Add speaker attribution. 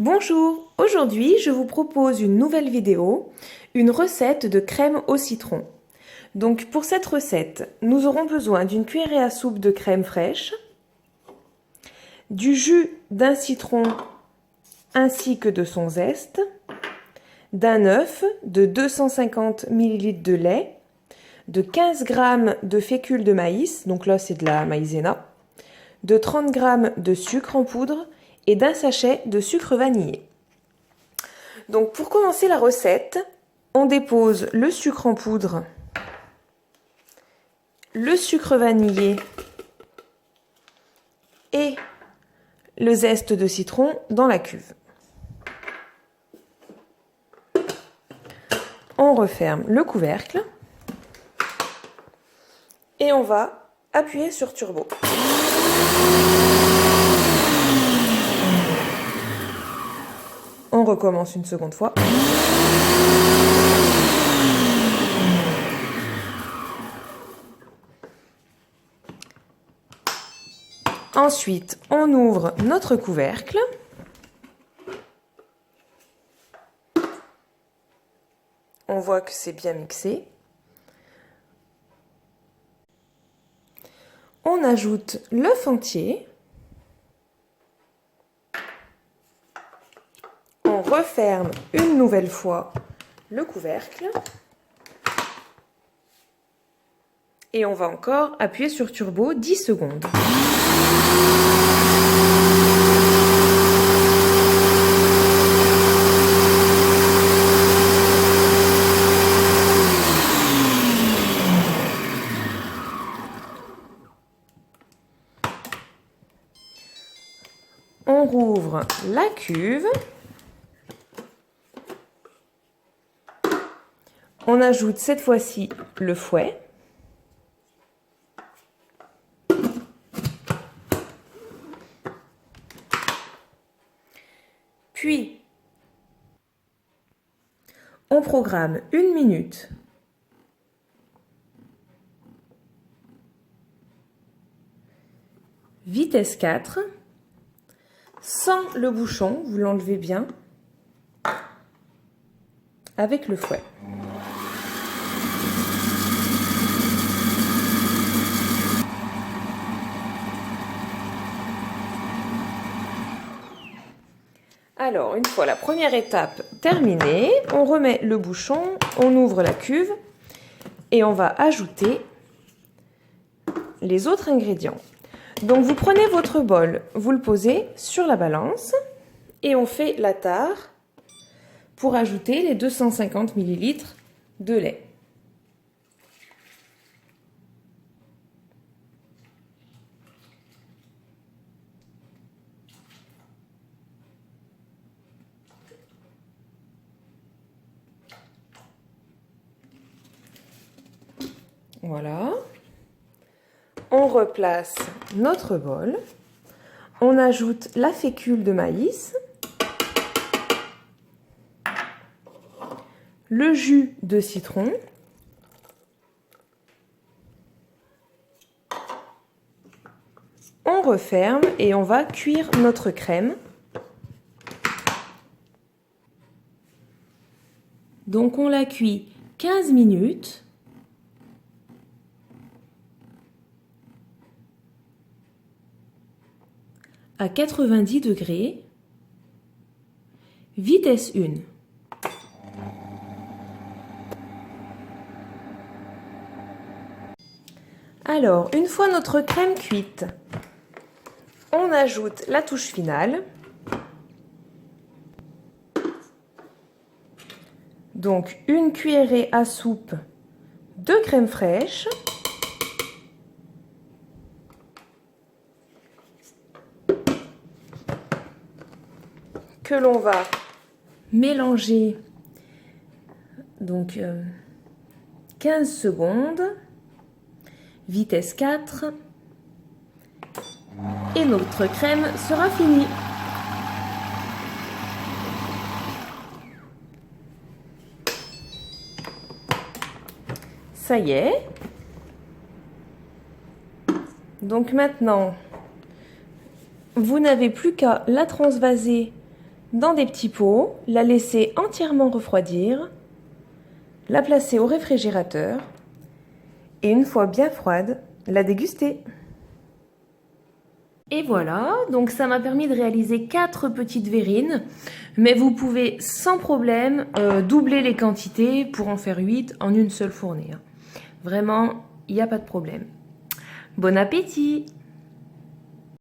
Speaker 1: Bonjour, aujourd'hui je vous propose une nouvelle vidéo, une recette de crème au citron. Donc pour cette recette, nous aurons besoin d'une cuillerée à soupe de crème fraîche, du jus d'un citron ainsi que de son zeste, d'un œuf, de 250 ml de lait, de 15 g de fécule de maïs, donc là c'est de la maïzena, de 30 g de sucre en poudre et d'un sachet de sucre vanillé. Donc pour commencer la recette, on dépose le sucre en poudre, le sucre vanillé et le zeste de citron dans la cuve. On referme le couvercle et on va appuyer sur turbo. On recommence une seconde fois. Ensuite, on ouvre notre couvercle. On voit que c'est bien mixé. On ajoute l'œuf entier. On referme une nouvelle fois le couvercle. Et on va encore appuyer sur turbo 10 secondes. On rouvre la cuve. On ajoute cette fois-ci le fouet. Puis, on programme 1 minute. Vitesse 4. Sans le bouchon, vous l'enlevez bien avec le fouet. Alors, une fois la première étape terminée, on remet le bouchon, on ouvre la cuve et on va ajouter les autres ingrédients. Donc, vous prenez votre bol, vous le posez sur la balance et on fait la tare pour ajouter les 250 ml de lait. Voilà. On replace notre bol. On ajoute la fécule de maïs, le jus de citron, on referme et on va cuire notre crème. Donc on la cuit 15 minutes. À 90 degrés, vitesse 1. Alors, une fois notre crème cuite, on ajoute la touche finale. Donc, une cuillerée à soupe de crème fraîche. Que l'on va mélanger donc 15 secondes, vitesse 4 et notre crème sera finie. Ça y est. Donc maintenant, vous n'avez plus qu'à la transvaser dans des petits pots, la laisser entièrement refroidir, la placer au réfrigérateur et une fois bien froide, la déguster. Et voilà, donc ça m'a permis de réaliser 4 petites verrines, mais vous pouvez sans problème doubler les quantités pour en faire 8 en une seule fournée. Vraiment, il n'y a pas de problème. Bon appétit!